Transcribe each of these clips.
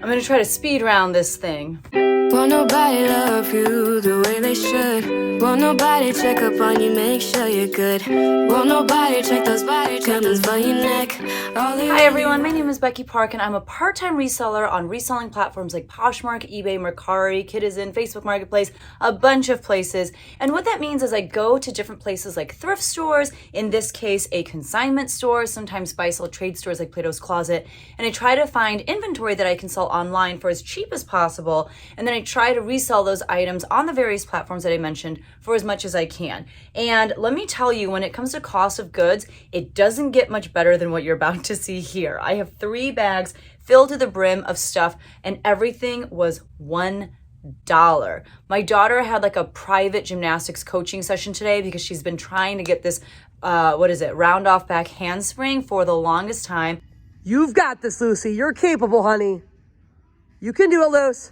I'm gonna try to speed round this thing. Won't nobody love you the way they should. Won't nobody check up on you, make sure you're good. Won't nobody check those body tremors for your neck. Hi everyone, my name is Becky Park and I'm a part-time reseller on reselling platforms like Poshmark, eBay, Mercari, Kitizen, Facebook Marketplace, a bunch of places. And what that means is I go to different places like thrift stores, in this case a consignment store, sometimes buy-sell trade stores like Plato's Closet, and I try to find inventory that I can sell online for as cheap as possible, and then I try to resell those items on the various platforms that I mentioned for as much as I can. And let me tell you, when it comes to cost of goods, it doesn't get much better than what you're about to see here. I have 3 bags filled to the brim of stuff and everything was $1. My daughter had like a private gymnastics coaching session today because she's been trying to get this, round off back handspring for the longest time. You've got this, Lucy. You're capable, honey. You can do it, Luce.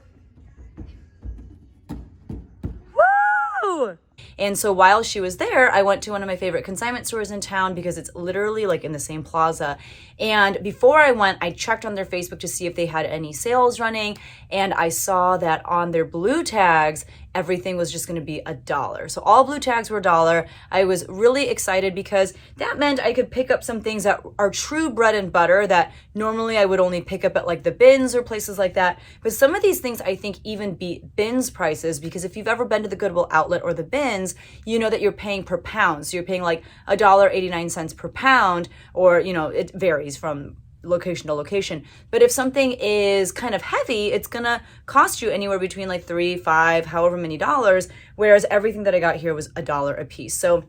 Woo! And so while she was there, I went to one of my favorite consignment stores in town because it's literally like in the same plaza. And before I went, I checked on their Facebook to see if they had any sales running. And I saw that on their blue tags, everything was just going to be $1. So all blue tags were $1. I was really excited because that meant I could pick up some things that are true bread and butter that normally I would only pick up at like the bins or places like that. But some of these things I think even beat bins prices, because if you've ever been to the Goodwill outlet or the bins, you know that you're paying per pound. So you're paying like $1.89 per pound, or, you know, it varies from location to location. But if something is kind of heavy, it's gonna cost you anywhere between like $3, $5, however many dollars, whereas everything that I got here was $1 a piece. So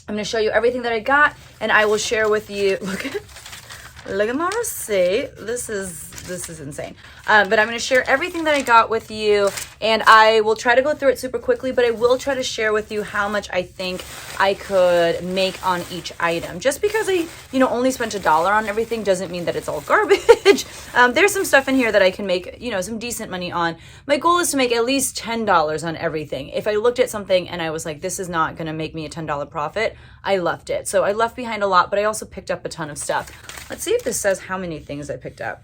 I'm gonna show you everything that I got and I will share with you, look at my receipt. This is insane. But I'm going to share everything that I got with you, and I will try to go through it super quickly, but I will try to share with you how much I think I could make on each item. Just because I, only spent $1 on everything doesn't mean that it's all garbage. There's some stuff in here that I can make, some decent money on. My goal is to make at least $10 on everything. If I looked at something and I was like, this is not going to make me a $10 profit, I left it. So I left behind a lot, but I also picked up a ton of stuff. Let's see if this says how many things I picked up.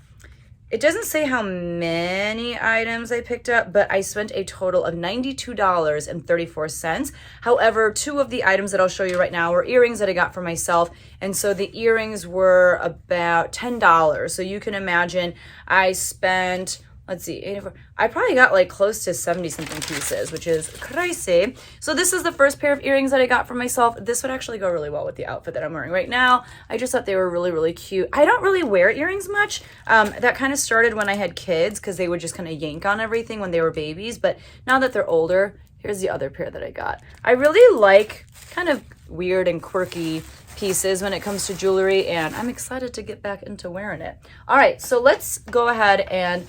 It doesn't say how many items I picked up, but I spent a total of $92.34. However, 2 of the items that I'll show you right now were earrings that I got for myself. And so the earrings were about $10. So you can imagine I spent, let's see, 84. I probably got like close to 70 something pieces, which is crazy. So this is the first pair of earrings that I got for myself. This would actually go really well with the outfit that I'm wearing right now. I just thought they were really, really cute. I don't really wear earrings much. That kind of started when I had kids because they would just kind of yank on everything when they were babies. But now that they're older, here's the other pair that I got. I really like kind of weird and quirky pieces when it comes to jewelry, and I'm excited to get back into wearing it. All right, so let's go ahead and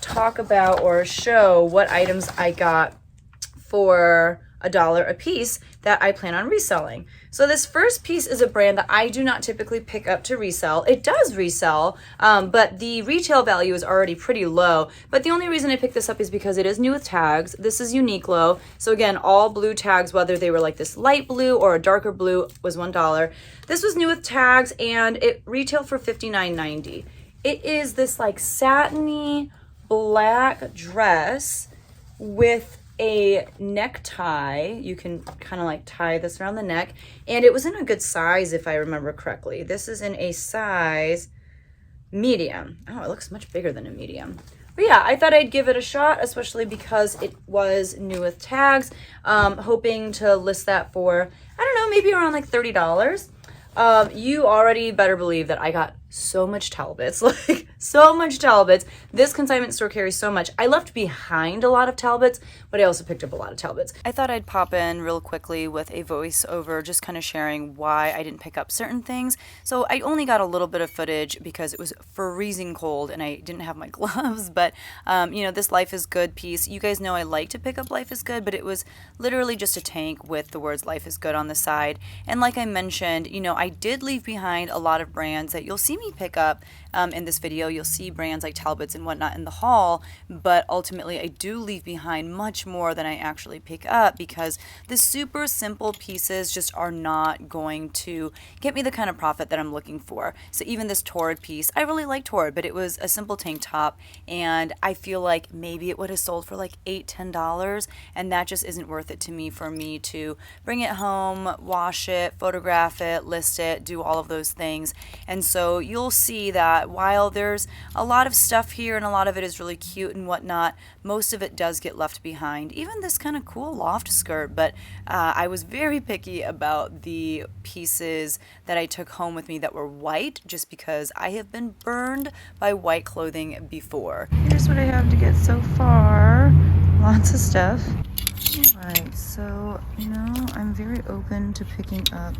talk about or show what items I got for $1 a piece that I plan on reselling. So this first piece is a brand that I do not typically pick up to resell. It does resell, but the retail value is already pretty low. But the only reason I picked this up is because it is new with tags. This is Uniqlo. So again, all blue tags, whether they were like this light blue or a darker blue, was $1. This was new with tags and it retailed for $59.90. It is this like satiny black dress with a necktie. You can kind of like tie this around the neck, and it was in a good size if I remember correctly. This is in a size medium. Oh, it looks much bigger than a medium. But yeah, I thought I'd give it a shot, especially because it was new with tags. Hoping to list that for, I don't know, maybe around like $30. You already better believe that I got so much Talbots, like so much Talbots. This consignment store carries so much. I left behind a lot of Talbots, but I also picked up a lot of Talbots. I thought I'd pop in real quickly with a voiceover, just kind of sharing why I didn't pick up certain things. So I only got a little bit of footage because it was freezing cold and I didn't have my gloves, but this Life is Good piece, you guys know I like to pick up Life is Good, but it was literally just a tank with the words Life is Good on the side. And like I mentioned, I did leave behind a lot of brands that you'll see me me pick up in this video. You'll see brands like Talbot's and whatnot in the haul, but ultimately I do leave behind much more than I actually pick up because the super simple pieces just are not going to get me the kind of profit that I'm looking for. So even this Torrid piece, I really like Torrid, but it was a simple tank top, and I feel like maybe it would have sold for like $8-10, and that just isn't worth it to me for me to bring it home, wash it, photograph it, list it, do all of those things. And so you'll see that while there's a lot of stuff here and a lot of it is really cute and whatnot, most of it does get left behind. Even this kind of cool loft skirt, but I was very picky about the pieces that I took home with me that were white, just because I have been burned by white clothing before. Here's what I have to get so far. Lots of stuff. Alright, so, I'm very open to picking up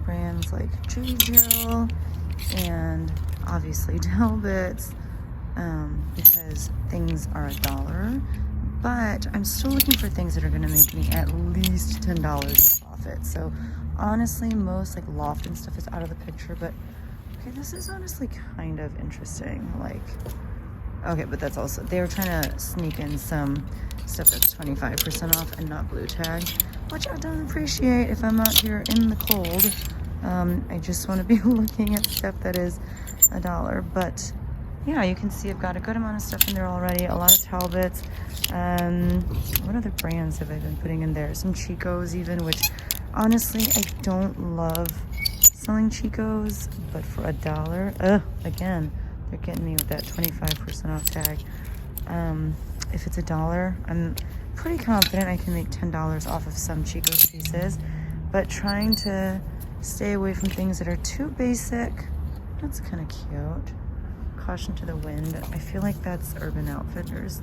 brands like Judy Jill and obviously Talbot's, because things are $1, but I'm still looking for things that are going to make me at least $10 of profit. So honestly, most like loft and stuff is out of the picture, but okay, this is honestly kind of interesting. Like, okay, but that's also, they were trying to sneak in some stuff that's 25% off and not blue tag, which I don't appreciate if I'm out here in the cold. I just want to be looking at stuff that is $1, but yeah, you can see I've got a good amount of stuff in there already. A lot of Talbots. What other brands have I been putting in there? Some Chicos even, which honestly I don't love selling Chicos, but for $1, again, they're getting me with that 25% off tag. If it's $1, I'm pretty confident I can make $10 off of some Chicos pieces, but trying to stay away from things that are too basic. That's kind of cute. Caution to the wind. I feel like that's Urban Outfitters.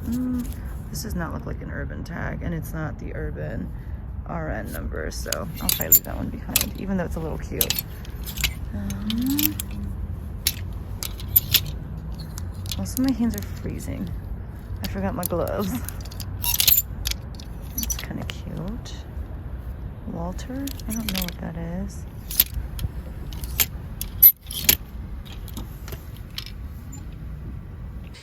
This does not look like an Urban tag, and it's not the Urban RN number, so I'll probably leave that one behind, even though it's a little cute. Also, my hands are freezing. I forgot my gloves. It's kind of cute. Walter? I don't know what that is.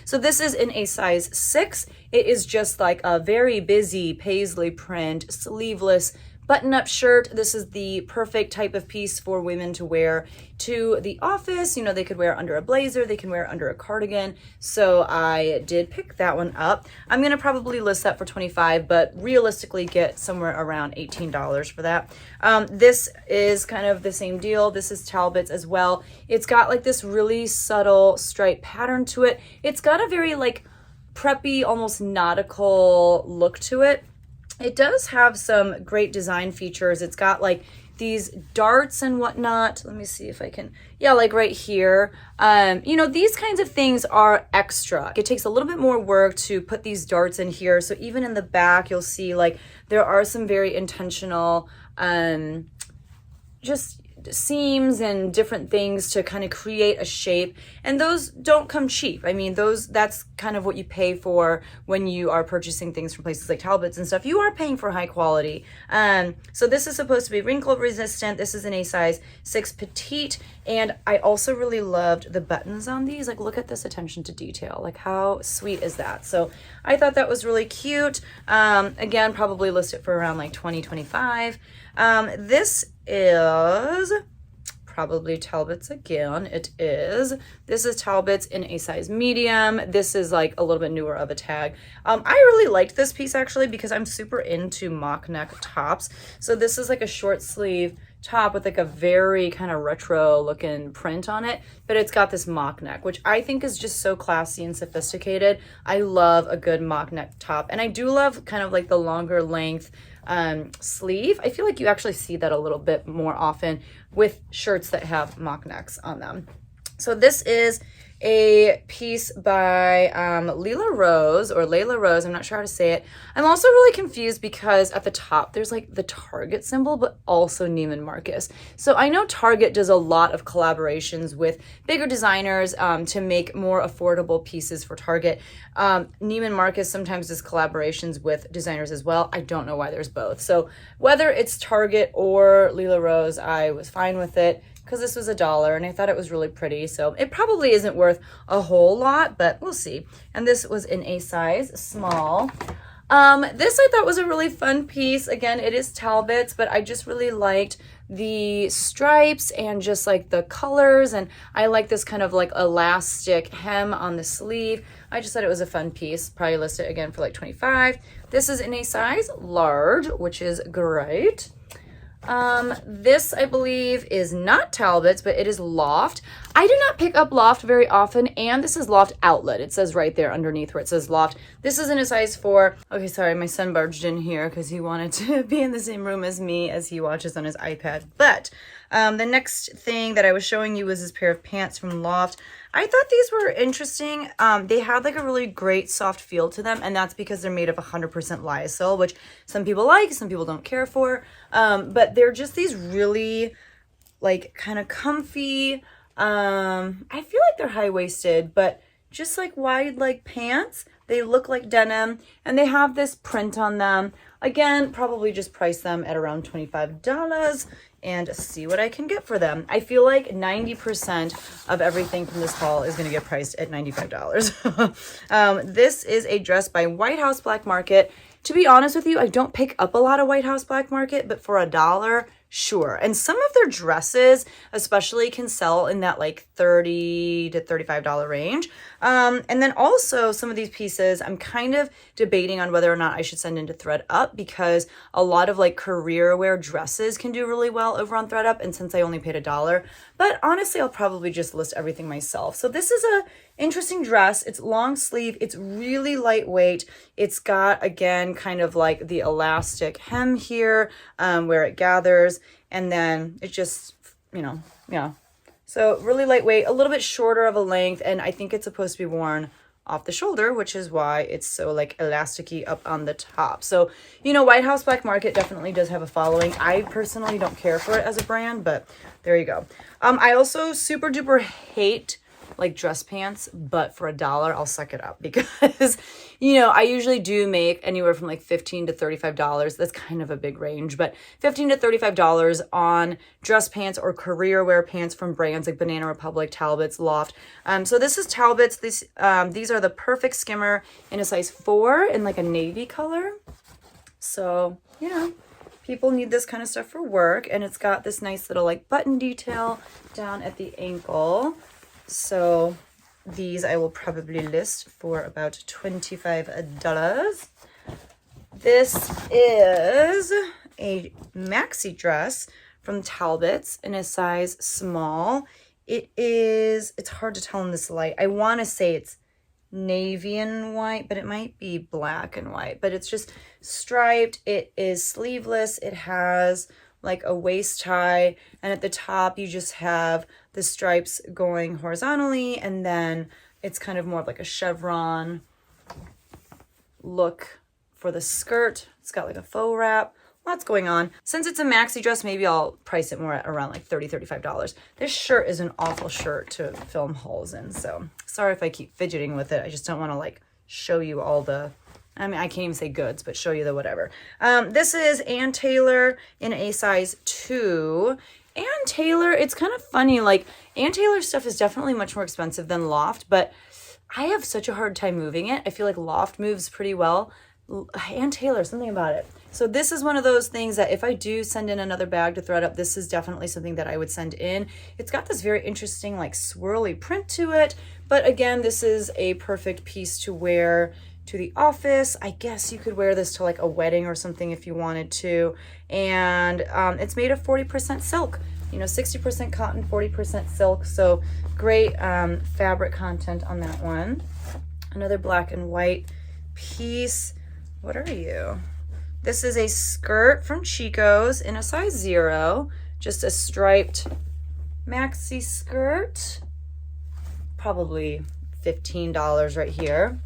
So this is in a size 6. It is just like a very busy paisley print, sleeveless button-up shirt. This is the perfect type of piece for women to wear to the office. They could wear under a blazer, they can wear under a cardigan. So I did pick that one up. I'm gonna probably list that for $25, but realistically get somewhere around $18 for that. This is kind of the same deal. This is Talbot's as well. It's got like this really subtle stripe pattern to it. It's got a very like preppy, almost nautical look to it. It does have some great design features. It's got like these darts and whatnot. Let me see if I can, yeah, like right here. These kinds of things are extra. It takes a little bit more work to put these darts in here. So even in the back, you'll see like there are some very intentional, just seams and different things to kind of create a shape, and those don't come cheap. I mean, that's kind of what you pay for when you are purchasing things from places like Talbot's and stuff. You are paying for high quality. So this is supposed to be wrinkle resistant. This is in a size 6 petite, and I also really loved the buttons on these. Like, look at this attention to detail. Like, how sweet is that? So I thought that was really cute. Again, probably list it for around like $20-25. This is probably Talbot's again. It is. This is Talbot's in a size medium. This is like a little bit newer of a tag. I really liked this piece actually because I'm super into mock neck tops. So this is like a short sleeve top with like a very kind of retro looking print on it, but it's got this mock neck, which I think is just so classy and sophisticated. I love a good mock neck top, and I do love kind of like the longer length sleeve. I feel like you actually see that a little bit more often with shirts that have mock necks on them. So this is a piece by Layla Rose, I'm not sure how to say it. I'm also really confused because at the top there's like the Target symbol, but also Neiman Marcus. So I know Target does a lot of collaborations with bigger designers to make more affordable pieces for Target. Neiman Marcus sometimes does collaborations with designers as well. I don't know why there's both. So whether it's Target or Layla Rose, I was fine with it. because this was $1 and I thought it was really pretty. So it probably isn't worth a whole lot, but we'll see. And this was in a size small. This I thought was a really fun piece. Again, it is Talbot's, but I just really liked the stripes and just like the colors. And I like this kind of like elastic hem on the sleeve. I just thought it was a fun piece. Probably list it again for like $25. This is in a size large, which is great. This I believe is not Talbot's, but it is Loft. I do not pick up Loft very often, and this is Loft Outlet. It says right there underneath where it says Loft. This is in a size 4. Okay, sorry, my son barged in here because he wanted to be in the same room as me as he watches on his iPad. But the next thing that I was showing you was this pair of pants from Loft. I thought these were interesting. They had like a really great soft feel to them, and that's because they're made of 100% lyocell, which some people like, some people don't care for. But they're just these really like kind of comfy, I feel like they're high-waisted, but just like wide leg pants. They look like denim, and they have this print on them. Again, probably just price them at around $25 and see what I can get for them. I feel like 90% of everything from this haul is gonna get priced at $95. This is a dress by White House Black Market. To be honest with you, I don't pick up a lot of White House Black Market, but for $1, sure. And some of their dresses especially can sell in that like $30 to $35 range. And then also some of these pieces, I'm kind of debating on whether or not I should send into ThredUp, because a lot of like career wear dresses can do really well over on ThredUp. And since I only paid $1, but honestly, I'll probably just list everything myself. So this is a interesting dress. It's long sleeve. It's really lightweight. It's got, again, kind of like the elastic hem here, where it gathers. And then it just, you know, yeah. So really lightweight, a little bit shorter of a length. And I think it's supposed to be worn off the shoulder, which is why it's so like elasticy up on the top. So, you know, White House Black Market definitely does have a following. I personally don't care for it as a brand, but there you go. I also super duper hate like dress pants, but for $1, I'll suck it up because, you know, I usually do make anywhere from like $15 to $35. That's kind of a big range, but $15 to $35 on dress pants or career wear pants from brands like Banana Republic, Talbot's, Loft. So this is Talbot's. These are the perfect skimmer in a size 4 in like a navy color. So, you know, people need this kind of stuff for work, and it's got this nice little like button detail down at the ankle. So these I will probably list for about $25. This is a maxi dress from Talbot's in a size small. It's hard to tell in this light. I want to say it's navy and white, but it might be black and white, but it's just striped. It is sleeveless. It has like a waist tie, and at the top you just have the stripes going horizontally, and then it's kind of more of like a chevron look for the skirt. It's got like a faux wrap. Lots going on. Since it's a maxi dress, maybe I'll price it more at around like $30, $35. This shirt is an awful shirt to film hauls in, so sorry if I keep fidgeting with it. I just don't want to like show you all the, I mean, I can't even say goods, but show you the whatever. This is Ann Taylor in a size 2. Ann Taylor, it's kind of funny. Like, Ann Taylor stuff is definitely much more expensive than Loft, but I have such a hard time moving it. I feel like Loft moves pretty well. Ann Taylor, something about it. So this is one of those things that if I do send in another bag to ThredUp, this is definitely something that I would send in. It's got this very interesting like swirly print to it. But again, this is a perfect piece to wear to the office. I guess you could wear this to like a wedding or something if you wanted to. And it's made of 40% silk, you know, 60% cotton, 40% silk. So great fabric content on that one. Another black and white piece. What are you? This is a skirt from Chico's in a size 0, just a striped maxi skirt, probably $15 right here.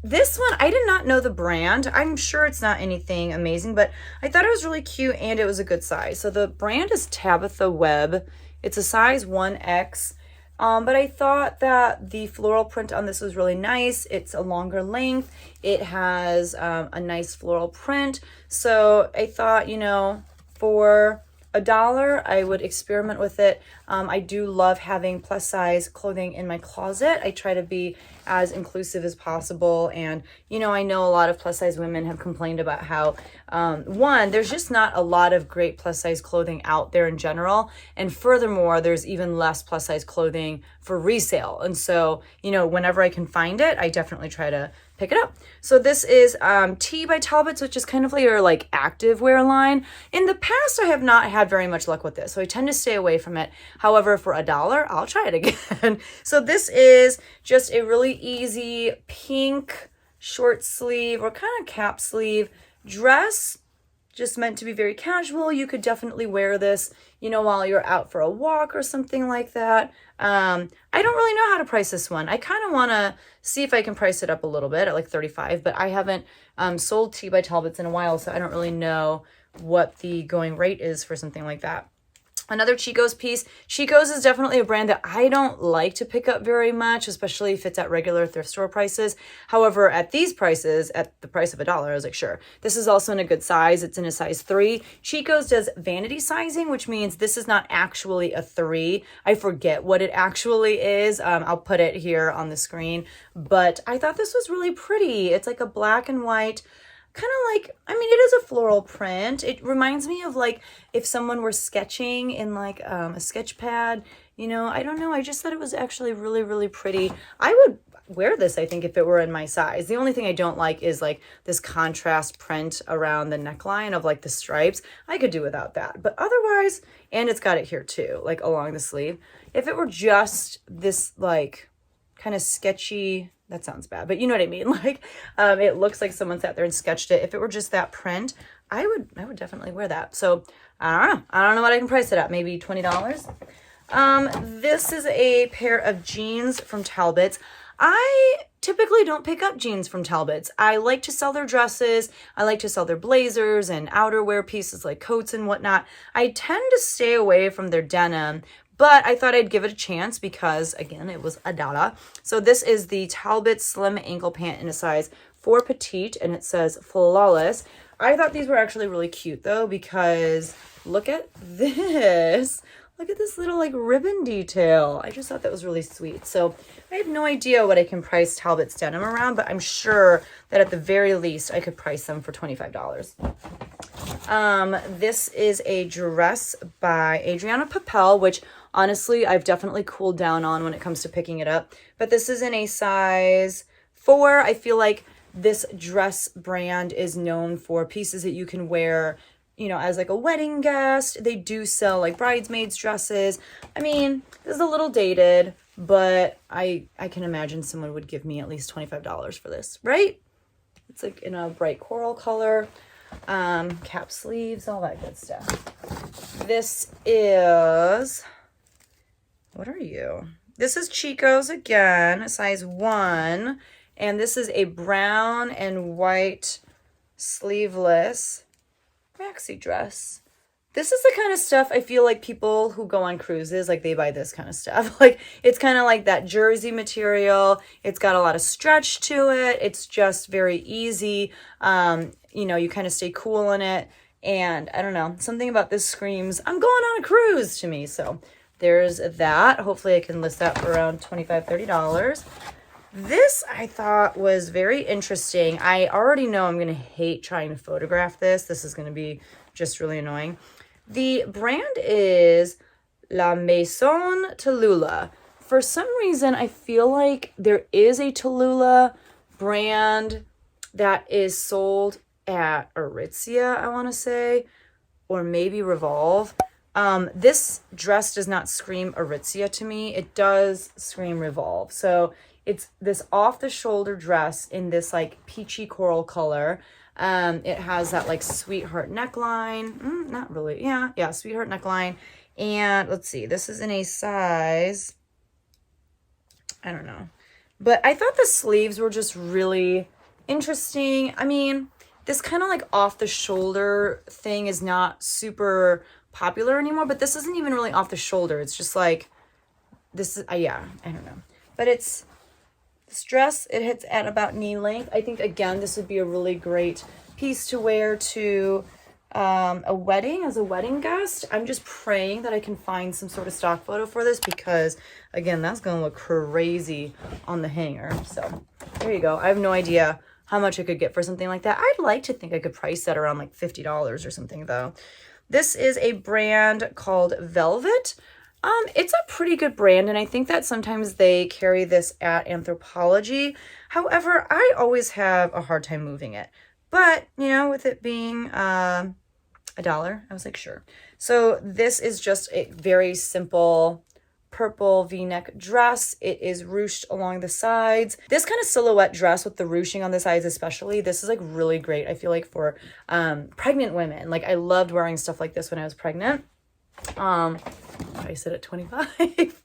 This one, I did not know the brand. I'm sure it's not anything amazing, but I thought it was really cute and it was a good size. So the brand is Tabitha Webb. It's a size 1X. But I thought that the floral print on this was really nice. It's a longer length. It has a nice floral print. So I thought, you know, for $1, I would experiment with it. I do love having plus size clothing in my closet. I try to be as inclusive as possible. And, you know, I know a lot of plus size women have complained about how, one, there's just not a lot of great plus size clothing out there in general. And furthermore, there's even less plus size clothing for resale. And so, you know, whenever I can find it, I definitely try to pick it up. So this is Ti by Talbots, which is kind of like active wear line. In the past, I have not had very much luck with this, so I tend to stay away from it. However, for $1, I'll try it again. So this is just a really easy pink short sleeve or kind of cap sleeve dress, just meant to be very casual. You could definitely wear this, you know, while you're out for a walk or something like that. I don't really know how to price this one. I kind of want to see if I can price it up a little bit at like $35, but I haven't sold Ti by Talbots in a while, so I don't really know what the going rate is for something like that. Another Chico's piece. Chico's is definitely a brand that I don't like to pick up very much, especially if it's at regular thrift store prices. However, at these prices, at the price of $1, I was like, sure. This is also in a good size. It's in a size 3. Chico's does vanity sizing, which means this is not actually a 3. I forget what it actually is. I'll put it here on the screen. But I thought this was really pretty. It's like a black and white, kind of like, I mean, it is a floral print. It reminds me of like if someone were sketching in like a sketch pad, you know, I don't know. I just thought it was actually really, really pretty. I would wear this, I think, if it were in my size. The only thing I don't like is like this contrast print around the neckline of like the stripes. I could do without that, but otherwise, and it's got it here too, like along the sleeve. If it were just this like kind of sketchy, that sounds bad, but you know what I mean? Like, it looks like someone sat there and sketched it. If it were just that print, I would definitely wear that. So I don't know. I don't know what I can price it at. Maybe $20. This is a pair of jeans from Talbots. I typically don't pick up jeans from Talbots. I like to sell their dresses. I like to sell their blazers and outerwear pieces like coats and whatnot. I tend to stay away from their denim, but I thought I'd give it a chance because, again, it was $1. So this is the Talbot Slim Ankle Pant in a size 4 petite, and it says flawless. I thought these were actually really cute, though, because look at this. Look at this little, like, ribbon detail. I just thought that was really sweet. So I have no idea what I can price Talbot's denim around, but I'm sure that at the very least I could price them for $25. This is a dress by Adriana Papel, which honestly I've definitely cooled down on when it comes to picking it up. But this is in a size 4. I feel like this dress brand is known for pieces that you can wear, you know, as like a wedding guest. They do sell like bridesmaids dresses. I mean, this is a little dated, but I can imagine someone would give me at least $25 for this, right? It's like in a bright coral color. Cap sleeves, all that good stuff. This is, what are you? This is Chico's again, size 1. And this is a brown and white sleeveless maxi dress. This is the kind of stuff I feel like people who go on cruises, like they buy this kind of stuff. Like it's kind of like that jersey material. It's got a lot of stretch to it. It's just very easy. You know, you kind of stay cool in it. And I don't know, something about this screams, I'm going on a cruise to me. So there's that. Hopefully I can list that for around $25, $30. This I thought was very interesting. I already know I'm going to hate trying to photograph this. This is going to be just really annoying. The brand is La Maison Tallulah. For some reason, I feel like there is a Tallulah brand that is sold at Aritzia, I want to say, or maybe Revolve. This dress does not scream Aritzia to me. It does scream Revolve. So it's this off-the-shoulder dress in this like peachy coral color. It has that like sweetheart neckline. Not really. Yeah, sweetheart neckline. And let's see, this is in a size, I don't know. But I thought the sleeves were just really interesting. I mean, this kind of like off-the-shoulder thing is not super popular anymore, but this isn't even really off the shoulder. It's just like, this is, yeah, I don't know. But it's, this dress, it hits at about knee length. I think, again, this would be a really great piece to wear to a wedding as a wedding guest. I'm just praying that I can find some sort of stock photo for this because, again, that's going to look crazy on the hanger. So there you go. I have no idea how much I could get for something like that. I'd like to think I could price that around like $50 or something though. This is a brand called Velvet. It's a pretty good brand, and I think that sometimes they carry this at Anthropologie. However, I always have a hard time moving it. But, you know, with it being $1, I was like, sure. So this is just a very simple purple v-neck dress. It is ruched along the sides. This kind of silhouette dress with the ruching on the sides especially, this is like really great. I feel like for pregnant women. Like I loved wearing stuff like this when I was pregnant. I said at 25.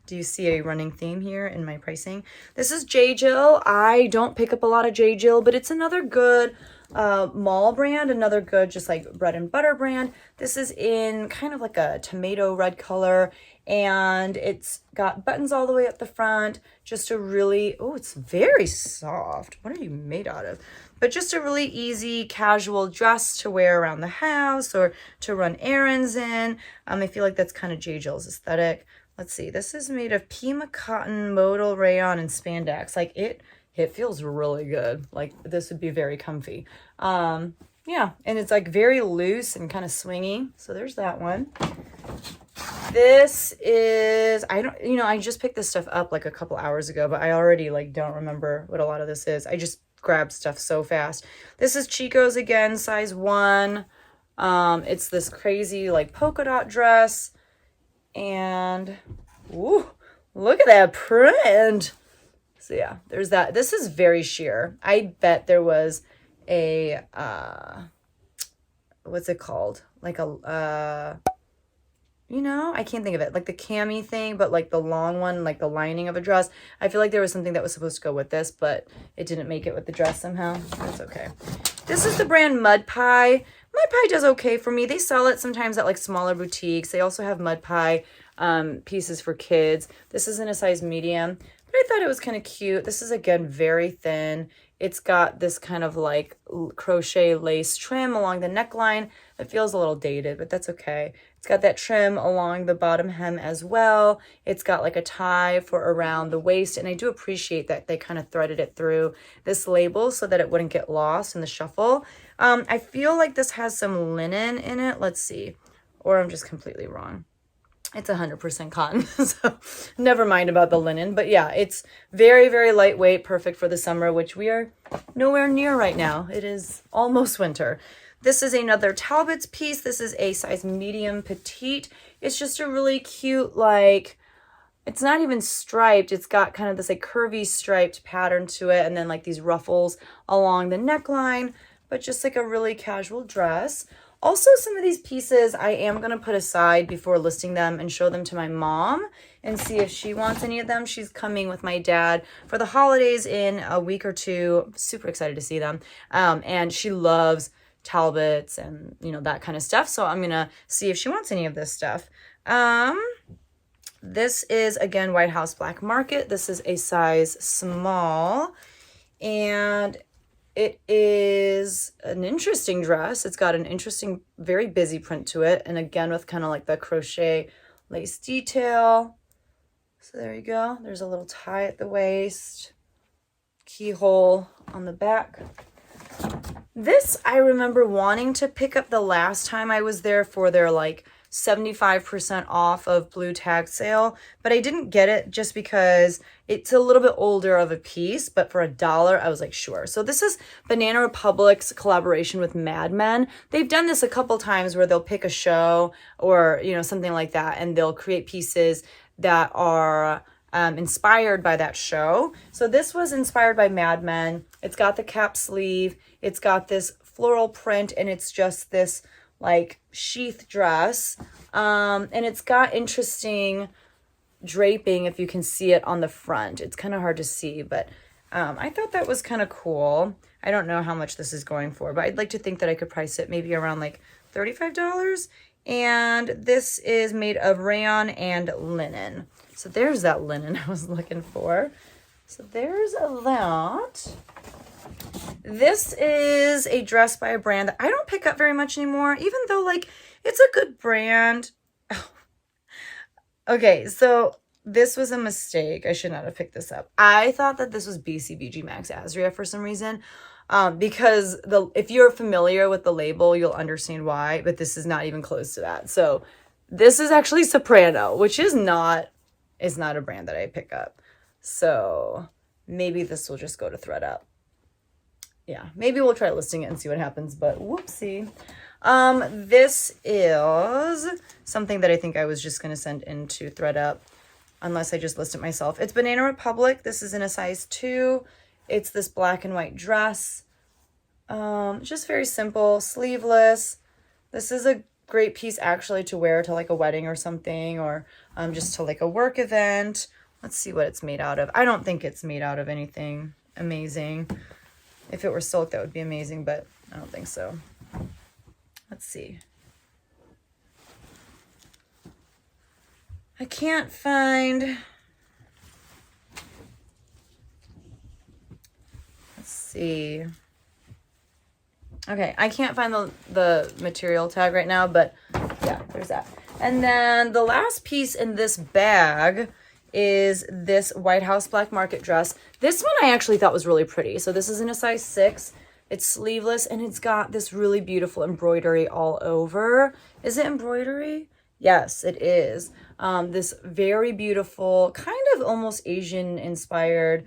Do you see a running theme here in my pricing? This is J. Jill. I don't pick up a lot of J. Jill, but it's another good mall brand, another good just like bread and butter brand. This is in kind of like a tomato red color, and it's got buttons all the way up the front. Just a really, oh, it's very soft. What are you made out of? But just a really easy casual dress to wear around the house or to run errands in. I feel like that's kind of J. Jill's aesthetic. Let's see. This is made of Pima cotton, modal rayon, and spandex. Like it feels really good. Like this would be very comfy. Yeah, and it's like very loose and kind of swingy. So there's that one. This is, I just picked this stuff up like a couple hours ago, but I already like don't remember what a lot of this is. I just grab stuff so fast. This is Chico's again, size 1. It's this crazy like polka dot dress, and ooh, look at that print. So yeah, there's that. This is very sheer. I bet there was a what's it called? Like a I can't think of it. Like the cami thing, but like the long one, like the lining of a dress. I feel like there was something that was supposed to go with this, but it didn't make it with the dress somehow. That's okay. This is the brand Mud Pie. Mud Pie does okay for me. They sell it sometimes at like smaller boutiques. They also have Mud Pie pieces for kids. This is in a size medium, but I thought it was kind of cute. This is again very thin. It's got this kind of like crochet lace trim along the neckline. It feels a little dated, but that's okay. It's got that trim along the bottom hem as well. It's got like a tie for around the waist, and I do appreciate that they kind of threaded it through this label so that it wouldn't get lost in the shuffle. I feel like this has some linen in it. Let's see. Or I'm just completely wrong. It's 100% cotton, so never mind about the linen. But yeah, it's very, very lightweight, perfect for the summer, which we are nowhere near right now. It is almost winter. This is another Talbot's piece. This is a size medium petite. It's just a really cute, like, it's not even striped. It's got kind of this like curvy striped pattern to it, and then like these ruffles along the neckline, but just like a really casual dress. Also, some of these pieces I am going to put aside before listing them and show them to my mom and see if she wants any of them. She's coming with my dad for the holidays in a week or two. Super excited to see them. And she loves Talbots and, that kind of stuff. So I'm going to see if she wants any of this stuff. This is, again, White House Black Market. This is a size small. And it is an interesting dress. It's got an interesting, very busy print to it. And again, with kind of like the crochet lace detail. So there you go. There's a little tie at the waist. Keyhole on the back. This I remember wanting to pick up the last time I was there for their like 75% off of blue tag sale, but I didn't get it just because it's a little bit older of a piece, but for $1 I was like, sure. So this is Banana Republic's collaboration with Mad Men. They've done this a couple times where they'll pick a show or something like that, and they'll create pieces that are inspired by that show. So this was inspired by Mad Men. It's got the cap sleeve, it's got this floral print, and it's just this like sheath dress, and it's got interesting draping if you can see it on the front. It's kind of hard to see, but I thought that was kind of cool. I don't know how much this is going for, but I'd like to think that I could price it maybe around like $35. And this is made of rayon and linen. So there's that linen I was looking for. So there's that. This is a dress by a brand that I don't pick up very much anymore, even though like it's a good brand. Okay, so this was a mistake. I should not have picked this up. I thought that this was BCBG Max Azria for some reason. Because if you're familiar with the label, you'll understand why, but this is not even close to that. So this is actually Soprano, which is not a brand that I pick up. So maybe this will just go to ThredUp. Yeah, maybe we'll try listing it and see what happens, but whoopsie. This is something that I think I was just going to send into ThredUp unless I just list it myself. It's Banana Republic. This is in a size 2. It's this black and white dress. Just very simple, sleeveless. This is a great piece actually to wear to like a wedding or something, or just to like a work event. Let's see what it's made out of. I don't think it's made out of anything amazing. If it were silk, that would be amazing, but I don't think so. Let's see. I can't find... Let's see. Okay, I can't find the material tag right now, but yeah, there's that. And then the last piece in this bag is this White House Black Market dress. This one I actually thought was really pretty. So this is in a size 6. It's sleeveless and it's got this really beautiful embroidery all over. Is it embroidery? Yes, it is. This very beautiful, kind of almost Asian inspired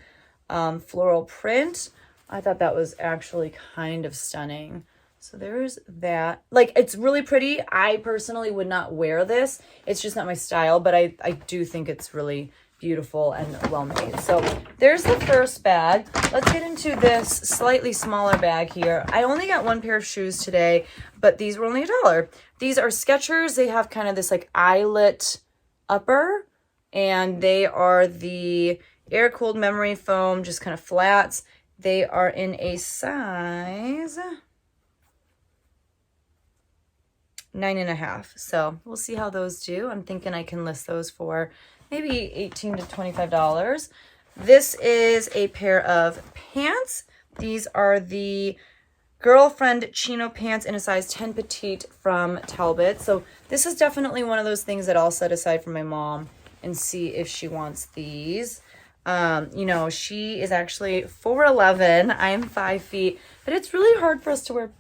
floral print. I thought that was actually kind of stunning. So there's that. Like, it's really pretty. I personally would not wear this. It's just not my style, but I do think it's really beautiful and well made. So there's the first bag. Let's get into this slightly smaller bag here. I only got one pair of shoes today, but these were only $1. These are Skechers. They have kind of this like eyelet upper, and they are the air-cooled memory foam, just kind of flats. They are in a size 9.5. So we'll see how those do. I'm thinking I can list those for maybe $18 to $25. This is a pair of pants. These are the Girlfriend chino pants in a size 10 petite from Talbot. So this is definitely one of those things that I'll set aside for my mom and see if she wants these. You know, she is actually 4'11". I am 5 feet, but it's really hard for us to wear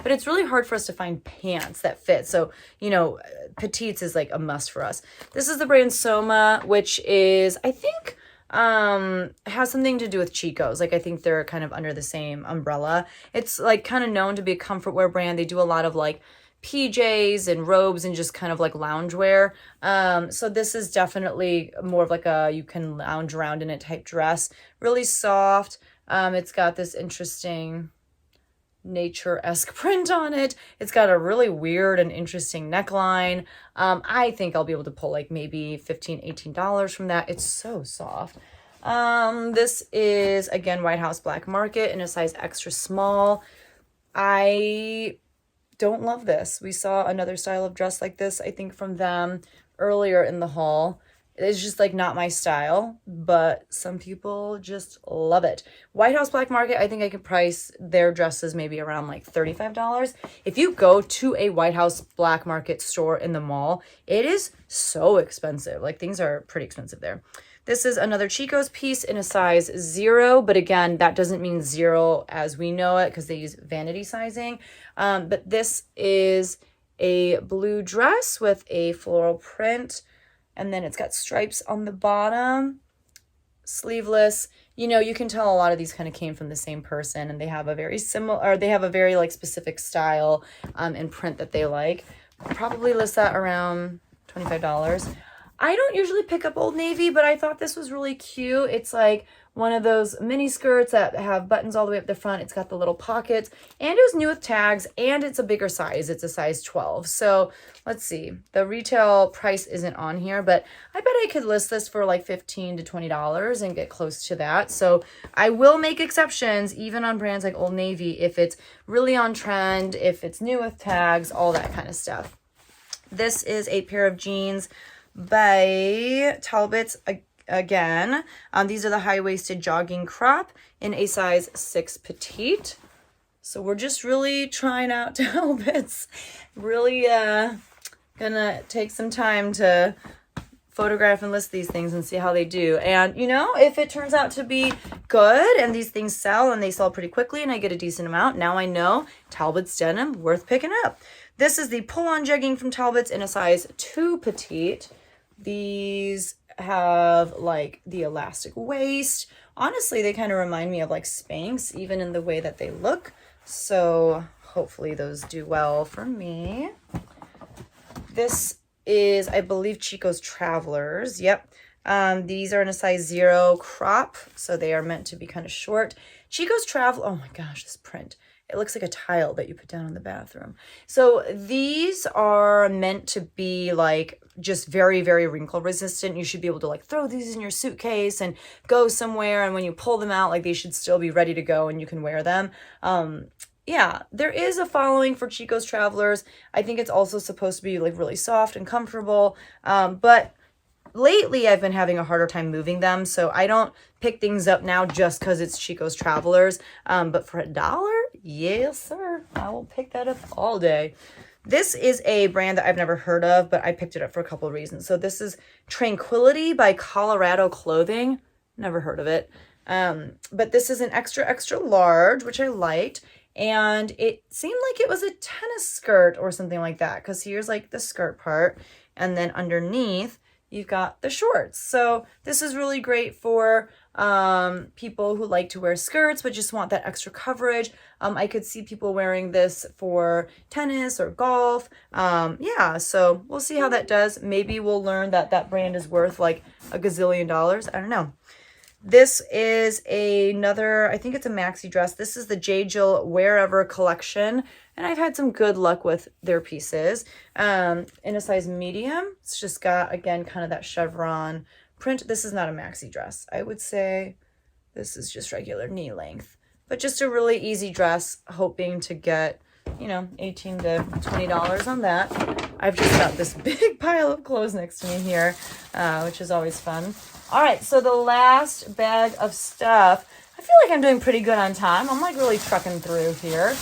but it's really hard for us to find pants that fit. So, you know, petites is like a must for us. This is the brand Soma, which is, I think, has something to do with Chico's. Like, I think they're kind of under the same umbrella. It's like kind of known to be a comfort wear brand. They do a lot of like PJs and robes and just kind of like loungewear. So this is definitely more of like a, you can lounge around in it type dress. Really soft. It's got this interesting nature-esque print on it. It's got a really weird and interesting neckline. I think I'll be able to pull like maybe $15, $18 from that. It's so soft. This is, again, White House Black Market in a size extra small. I don't love this. We saw another style of dress like this, I think, from them earlier in the haul. It's just like not my style, but some people just love it. White House Black Market, I think I could price their dresses maybe around like $35. If you go to a White House Black Market store in the mall, it is so expensive. Like, things are pretty expensive there. This is another Chico's piece in a size 0, but again, that doesn't mean 0 as we know it because they use vanity sizing. But this is a blue dress with a floral print, and then it's got stripes on the bottom, sleeveless. You know, you can tell a lot of these kind of came from the same person, and they have a very similar, or they have a very like specific style and print that they like. I'll probably list that around $25. I don't usually pick up Old Navy, but I thought this was really cute. It's like one of those mini skirts that have buttons all the way up the front. It's got the little pockets, and it was new with tags, and it's a bigger size. It's a size 12. So let's see. The retail price isn't on here, but I bet I could list this for like $15 to $20 and get close to that. So I will make exceptions even on brands like Old Navy if it's really on trend, if it's new with tags, all that kind of stuff. This is a pair of jeans by Talbot's. again. These are the high-waisted jogging crop in a size 6 petite. So we're just really trying out Talbots. Really gonna take some time to photograph and list these things and see how they do. And, you know, if it turns out to be good and these things sell and they sell pretty quickly and I get a decent amount, now I know Talbot's denim worth picking up. This is the pull-on jegging from Talbot's in a size 2 petite. These have like the elastic waist. Honestly, they kind of remind me of like Spanx, even in the way that they look. So hopefully those do well for me. This is, I believe, Chico's Travelers. Yep. These are in a size 0 crop, so they are meant to be kind of short. Chico's Travel, oh my gosh, this print. It looks like a tile that you put down in the bathroom. So these are meant to be like just very, very wrinkle resistant. You should be able to like throw these in your suitcase and go somewhere. And when you pull them out, like they should still be ready to go and you can wear them. Yeah, there is a following for Chico's Travelers. I think it's also supposed to be like really soft and comfortable. But lately I've been having a harder time moving them. So I don't pick things up now just because it's Chico's Travelers. But for $1, yes, sir. I will pick that up all day. This is a brand that I've never heard of, but I picked it up for a couple of reasons. So this is Tranquility by Colorado Clothing. Never heard of it. But this is an extra, extra large, which I liked. And it seemed like it was a tennis skirt or something like that. Because here's like the skirt part. And then underneath, you've got the shorts. So this is really great for people who like to wear skirts but just want that extra coverage. I could see people wearing this for tennis or golf. Yeah, so we'll see how that does. Maybe we'll learn that that brand is worth like a gazillion dollars. I don't know. This is another, I think it's a maxi dress. This is the J. Jill Wherever collection. And I've had some good luck with their pieces. In a size medium. It's just got, again, kind of that chevron print. This is not a maxi dress. I would say this is just regular knee length. But just a really easy dress, hoping to get, you know, $18 to $20 on that. I've just got this big pile of clothes next to me here, which is always fun. All right, so the last bag of stuff. I feel like I'm doing pretty good on time. I'm like really trucking through here.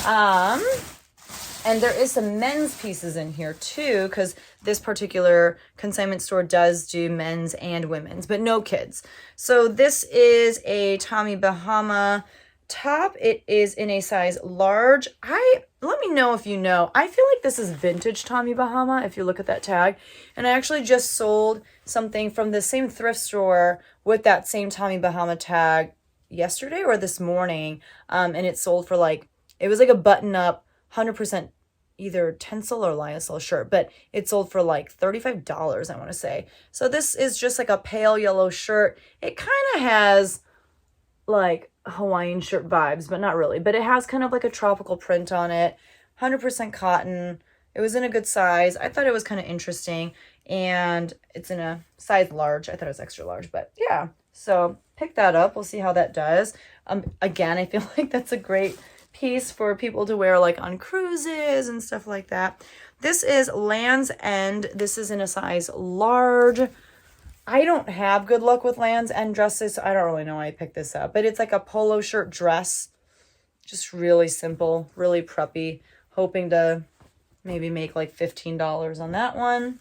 And there is some men's pieces in here too, because this particular consignment store does do men's and women's, but no kids. So this is a Tommy Bahama top. It is in a size large. Let me know if you know. I feel like this is vintage Tommy Bahama if you look at that tag. And I actually just sold something from the same thrift store with that same Tommy Bahama tag yesterday or this morning. And it sold for like, it was like a button up 100% either Tencel or Lyocell shirt, but it sold for like $35, I want to say. So this is just like a pale yellow shirt. It kind of has like Hawaiian shirt vibes, but not really. But it has kind of like a tropical print on it. 100% cotton. It was in a good size. I thought it was kind of interesting. And it's in a size large. I thought it was extra large, but yeah. So pick that up. We'll see how that does. Again, I feel like that's a great piece for people to wear like on cruises and stuff like that. This is Land's End. This is in a size large. I don't have good luck with Land's End dresses, so I don't really know why I picked this up. But it's like a polo shirt dress. Just really simple, really preppy. Hoping to maybe make like $15 on that one.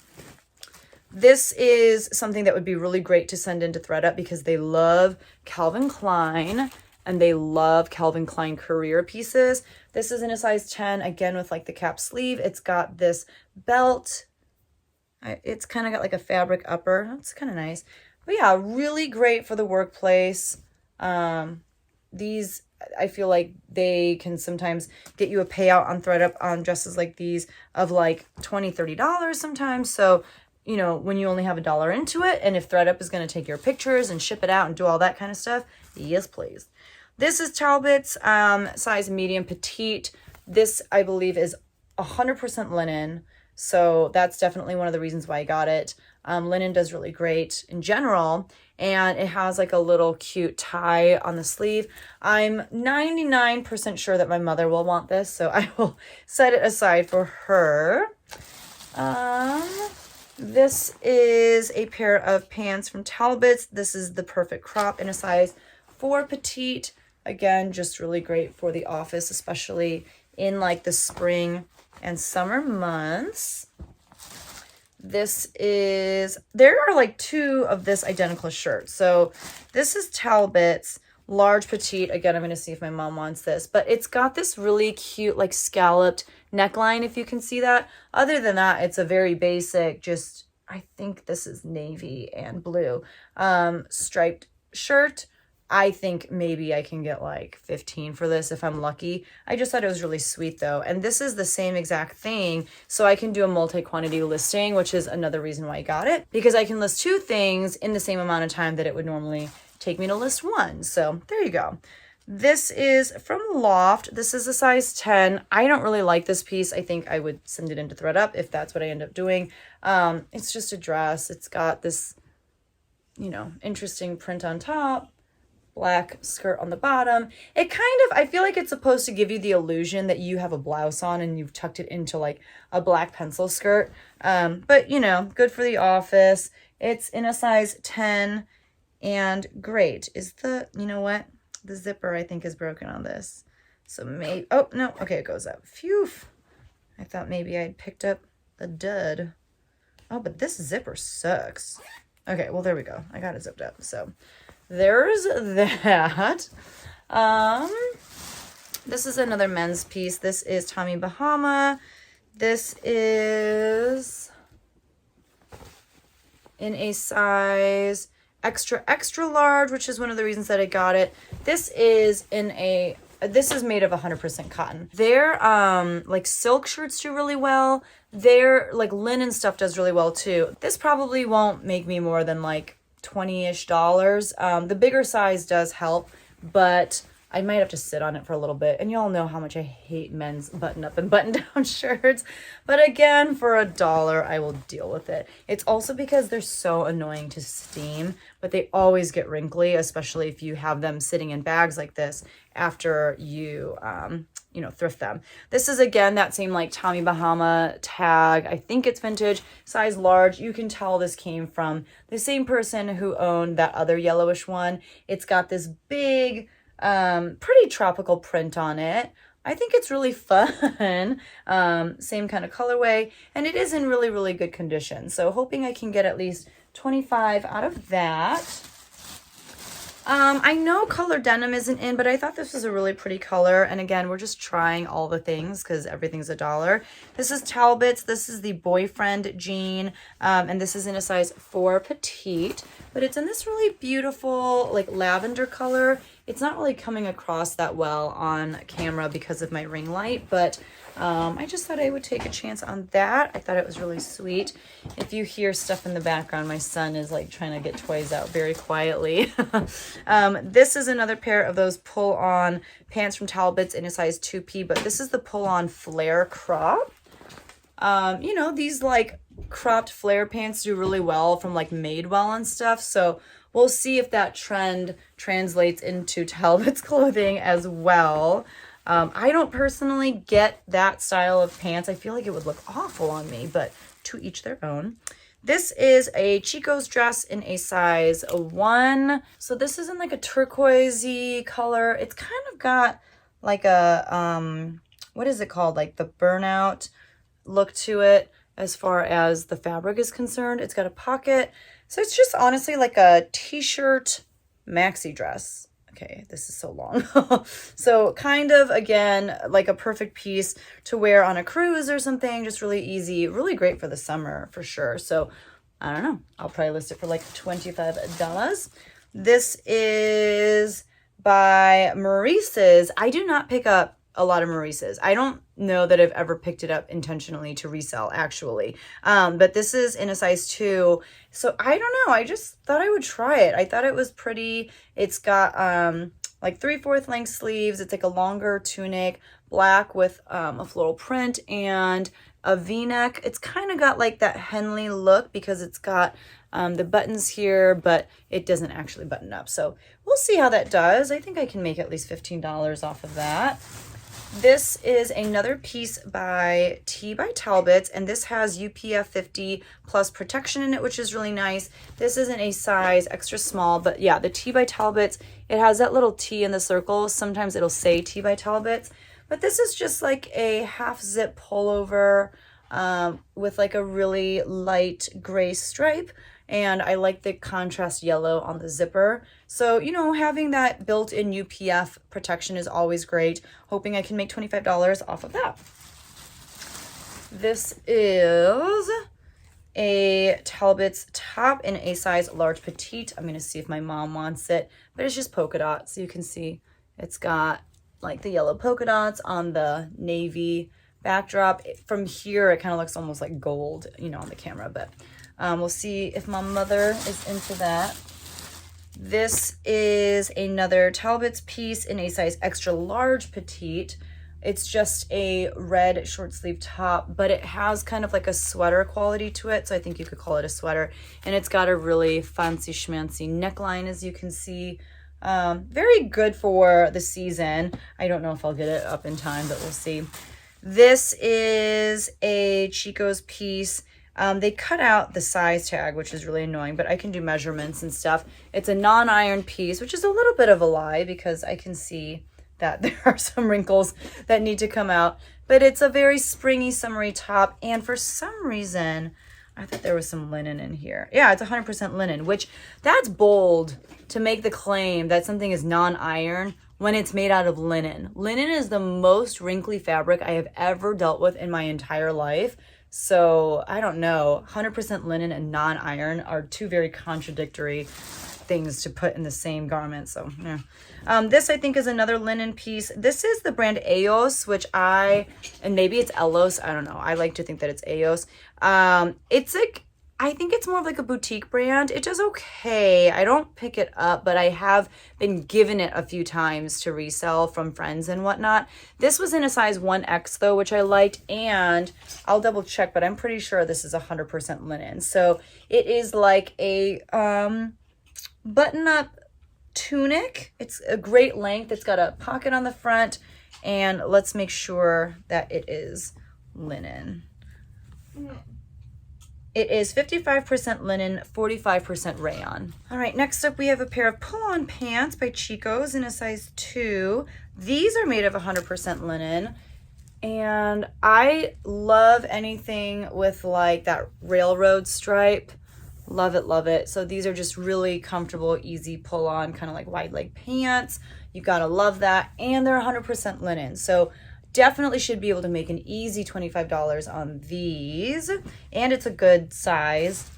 This is something that would be really great to send into ThredUp because they love Calvin Klein and they love Calvin Klein career pieces. This is in a size 10, again with like the cap sleeve. It's got this belt. It's kind of got like a fabric upper. That's kind of nice. But yeah, really great for the workplace. These, I feel like they can sometimes get you a payout on ThredUp on dresses like these of like $20, $30 sometimes. So, you know, when you only have $1 into it, and if ThredUp is going to take your pictures and ship it out and do all that kind of stuff, yes, please. This is Talbot's size medium petite. This, I believe, is 100% linen. So that's definitely one of the reasons why I got it. Linen does really great in general. And it has like a little cute tie on the sleeve. I'm 99% sure that my mother will want this. So I will set it aside for her. This is a pair of pants from Talbot's. This is the perfect crop in a size 4 petite. Again, just really great for the office, especially in like the spring and summer months. There are like 2 of this identical shirt. So this is Talbot's large petite. Again, I'm going to see if my mom wants this, but it's got this really cute like scalloped neckline, if you can see that. Other than that, it's a very basic, just, I think this is navy and blue, striped shirt. I think maybe I can get like 15 for this if I'm lucky. I just thought it was really sweet though. And this is the same exact thing. So I can do a multi-quantity listing, which is another reason why I got it, because I can list 2 things in the same amount of time that it would normally take me to list 1. So there you go. This is from Loft. This is a size 10. I don't really like this piece. I think I would send it into thread up if that's what I end up doing. It's just a dress. It's got this, you know, interesting print on top, black skirt on the bottom. It kind of, I feel like it's supposed to give you the illusion that you have a blouse on and you've tucked it into like a black pencil skirt. But you know, good for the office. It's in a size 10 and great. You know what? The zipper I think is broken on this. So maybe, oh no, okay, it goes up. Phew. I thought maybe I'd picked up a dud. Oh, but this zipper sucks. Okay, well there we go. I got it zipped up. So there's that. This is another men's piece. This is Tommy Bahama. This is in a size extra large, which is one of the reasons that I got it. This is made of 100% cotton. Their like silk shirts do really well. Their like linen stuff does really well too. This probably won't make me more than like $20-ish. The bigger size does help, but I might have to sit on it for a little bit. And y'all know how much I hate men's button up and button down shirts. But again, for $1, I will deal with it. It's also because they're so annoying to steam, but they always get wrinkly, especially if you have them sitting in bags like this after you, thrift them. This is again that same like Tommy Bahama tag. I think it's vintage, size large. You can tell this came from the same person who owned that other yellowish one. It's got this big, pretty tropical print on it. I think it's really fun. Same kind of colorway, and it is in really, really good condition. So hoping I can get at least 25 out of that. I know color denim isn't in, but I thought this was a really pretty color. And again, we're just trying all the things because everything's $1. This is Talbot's. This is the boyfriend jean. And this is in a size 4 petite, but it's in this really beautiful like lavender color. It's not really coming across that well on camera because of my ring light, but I just thought I would take a chance on that. I thought it was really sweet. If you hear stuff in the background, my son is like trying to get toys out very quietly. This is another pair of those pull-on pants from Talbot's in a size 2P, but this is the pull-on flare crop. These like cropped flare pants do really well from like Madewell and stuff. So we'll see if that trend translates into Talbot's clothing as well. I don't personally get that style of pants. I feel like it would look awful on me, but to each their own. This is a Chico's dress in a size 1. So this is in like a turquoisey color. It's kind of got like a, what is it called? Like the burnout look to it as far as the fabric is concerned. It's got a pocket. So it's just honestly like a t-shirt maxi dress. Okay, this is so long. So kind of, again, like a perfect piece to wear on a cruise or something. Just really easy, really great for the summer for sure. So I don't know. I'll probably list it for like $25. This is by Maurice's. I do not pick up a lot of Maurice's. I don't know that I've ever picked it up intentionally to resell, actually. But this is in a size 2. So I don't know. I just thought I would try it. I thought it was pretty. It's got like 3/4 length sleeves. It's like a longer tunic, black with a floral print and a V-neck. It's kind of got like that Henley look because it's got the buttons here, but it doesn't actually button up. So we'll see how that does. I think I can make at least $15 off of that. This is another piece by T by Talbots, and this has UPF 50 plus protection in it, which is really nice. This isn't a size extra small, but yeah, the T by Talbots, it has that little T in the circle. Sometimes it'll say T by Talbots, but this is just like a half zip pullover with like a really light gray stripe. And I like the contrast yellow on the zipper. So, you know, having that built-in UPF protection is always great. Hoping I can make $25 off of that. This is a Talbot's top in a size large petite. I'm going to see if my mom wants it, but it's just polka dots. So you can see it's got like the yellow polka dots on the navy backdrop. From here, it kind of looks almost like gold, you know, on the camera, but we'll see if my mother is into that. This is another Talbot's piece in a size extra large petite. It's just a red short sleeve top, but it has kind of like a sweater quality to it. So I think you could call it a sweater. And it's got a really fancy schmancy neckline, as you can see. Very good for the season. I don't know if I'll get it up in time, but we'll see. This is a Chico's piece. They cut out the size tag, which is really annoying, but I can do measurements and stuff. It's a non-iron piece, which is a little bit of a lie because I can see that there are some wrinkles that need to come out, but it's a very springy, summery top. And for some reason, I thought there was some linen in here. Yeah, it's 100% linen, which that's bold to make the claim that something is non-iron when it's made out of linen. Linen is the most wrinkly fabric I have ever dealt with in my entire life. So I don't know, 100% linen and non-iron are two very contradictory things to put in the same garment. So yeah. This I think is another linen piece. This is the brand Eos, which and maybe it's Elos, I don't know. I like to think that it's Eos. It's like, I think it's more of like a boutique brand. It does okay. I don't pick it up, but I have been given it a few times to resell from friends and whatnot. This was in a size 1X though, which I liked, and I'll double check, but I'm pretty sure this is 100% linen. So it is like a button-up tunic. It's a great length. It's got a pocket on the front, and let's make sure that it is linen. It is 55% linen, 45% rayon. All right, next up we have a pair of pull-on pants by Chico's in a size 2. These are made of 100% linen, and I love anything with like that railroad stripe. Love it, love it. So these are just really comfortable, easy pull-on, kind of like wide leg pants. You gotta love that, and they're 100% linen. So definitely should be able to make an easy $25 on these, and it's a good size.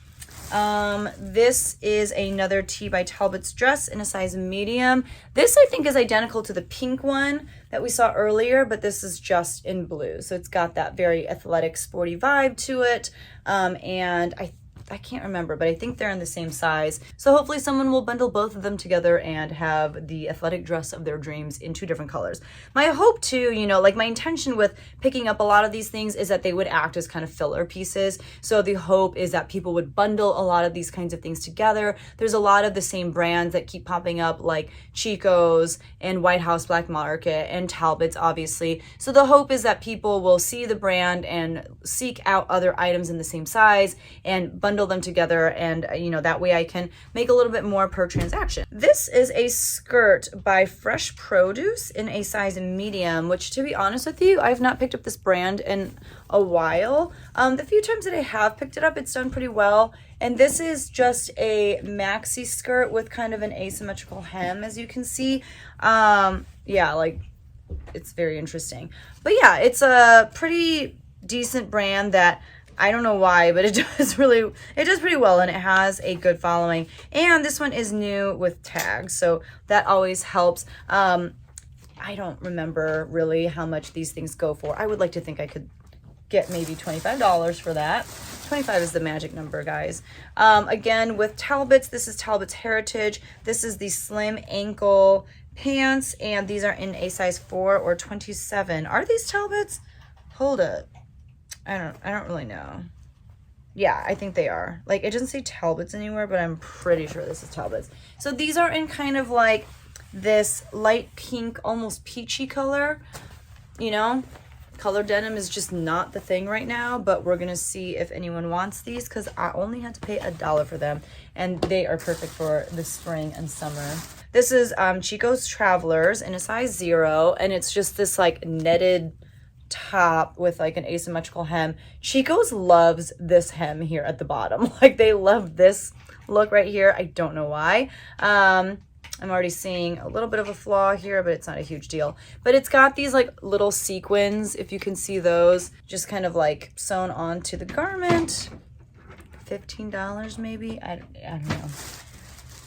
This is another T by Talbot's dress in a size medium. This I think is identical to the pink one that we saw earlier, but this is just in blue. So it's got that very athletic, sporty vibe to it. And I can't remember, but I think they're in the same size. So hopefully someone will bundle both of them together and have the athletic dress of their dreams in 2 different colors. My hope too, you know, like my intention with picking up a lot of these things is that they would act as kind of filler pieces. So the hope is that people would bundle a lot of these kinds of things together. There's a lot of the same brands that keep popping up, like Chico's and White House Black Market and Talbot's, obviously. So the hope is that people will see the brand and seek out other items in the same size and bundle them together, and you know, that way I can make a little bit more per transaction. This is a skirt by Fresh Produce in a size medium, which to be honest with you, I've not picked up this brand in a while. The few times that I have picked it up, it's done pretty well. And this is just a maxi skirt with kind of an asymmetrical hem, as you can see. Yeah, like it's very interesting. But yeah, it's a pretty decent brand that I don't know why, but it does pretty well, and it has a good following. And this one is new with tags, so that always helps. I don't remember really how much these things go for. I would like to think I could get maybe $25 for that. 25 is the magic number, guys. Again, with Talbot's, this is Talbot's Heritage. This is the slim ankle pants, and these are in a size 4 or 27. Are these Talbot's? Hold up. I don't really know. Yeah, I think they are. Like, it doesn't say Talbot's anywhere, but I'm pretty sure this is Talbot's. So these are in kind of like this light pink, almost peachy color. you know, color denim is just not the thing right now, but we're gonna see if anyone wants these because I only had to pay $1 for them, and they are perfect for the spring and summer. This is Chico's Travelers in a size 0, and it's just this like netted top with like an asymmetrical hem. Chico's loves this hem here at the bottom. Like they love this look right here. I don't know why. I'm already seeing a little bit of a flaw here, but it's not a huge deal. But it's got these like little sequins, if you can see those, just kind of like sewn onto the garment. $15 maybe? I don't know.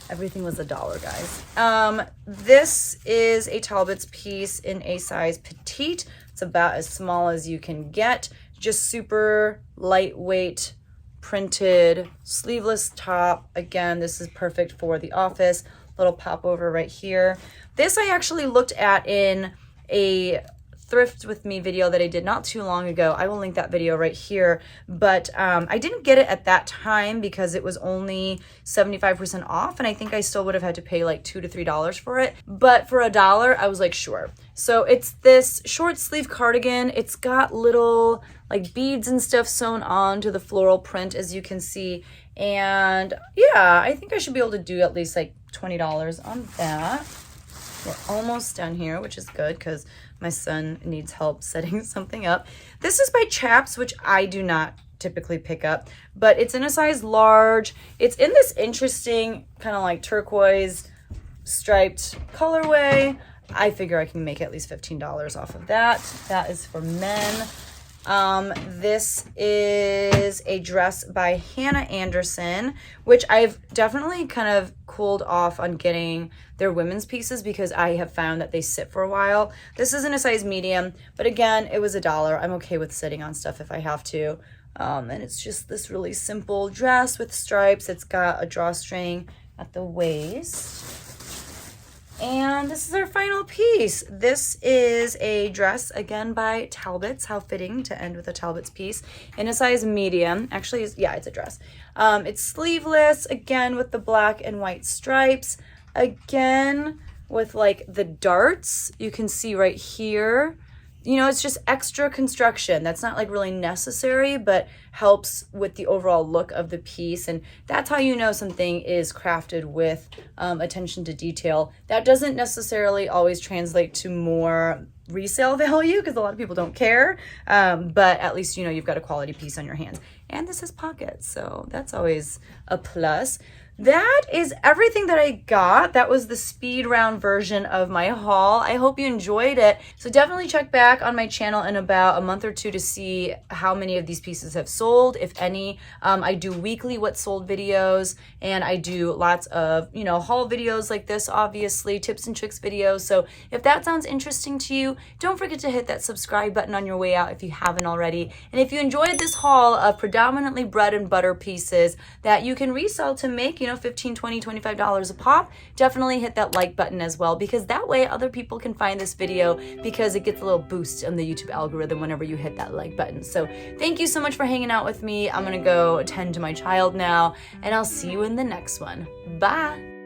Everything was $1, guys. This is a Talbot's piece in a size petite. It's about as small as you can get. Just super lightweight, printed, sleeveless top. Again, this is perfect for the office. Little popover right here. This I actually looked at in a Thrift with me video that I did not too long ago. I will link that video right here, but I didn't get it at that time because it was only 75% off, and I think I still would have had to pay like $2 to $3 for it, but for $1 I was like, sure. So it's this short sleeve cardigan. It's got little like beads and stuff sewn on to the floral print, as you can see, and yeah, I think I should be able to do at least like $20 on that. We're almost done here, which is good because my son needs help setting something up. This is by Chaps, which I do not typically pick up, but it's in a size large. It's in this interesting kind of like turquoise striped colorway. I figure I can make at least $15 off of that. That is for men. This is a dress by Hannah Anderson, which I've definitely kind of cooled off on getting their women's pieces because I have found that they sit for a while. This is in a size medium, but again, it was $1. I'm okay with sitting on stuff if I have to. And it's just this really simple dress with stripes. It's got a drawstring at the waist. And this is our final piece. This is a dress, again, by Talbot's. How fitting to end with a Talbot's piece. In a size medium. Actually, yeah, it's a dress. It's sleeveless, again, with the black and white stripes. Again, with, like, the darts. You can see right here. You know, it's just extra construction. That's not, like, really necessary, but helps with the overall look of the piece. And that's how you know something is crafted with attention to detail. That doesn't necessarily always translate to more resale value because a lot of people don't care. But at least you know you've got a quality piece on your hands. And this has pockets, so that's always a plus. That is everything that I got. That was the speed round version of my haul. I hope you enjoyed it. So definitely check back on my channel in about a month or two to see how many of these pieces have sold, if any. I do weekly what sold videos, and I do lots of, you know, haul videos like this, obviously, tips and tricks videos. So if that sounds interesting to you, don't forget to hit that subscribe button on your way out if you haven't already. And if you enjoyed this haul of predominantly bread and butter pieces that you can resell to make, you know, $15, $20, $25 a pop, definitely hit that like button as well, because that way other people can find this video because it gets a little boost in the YouTube algorithm whenever you hit that like button. So thank you so much for hanging out with me. I'm gonna go attend to my child now, and I'll see you in the next one. Bye.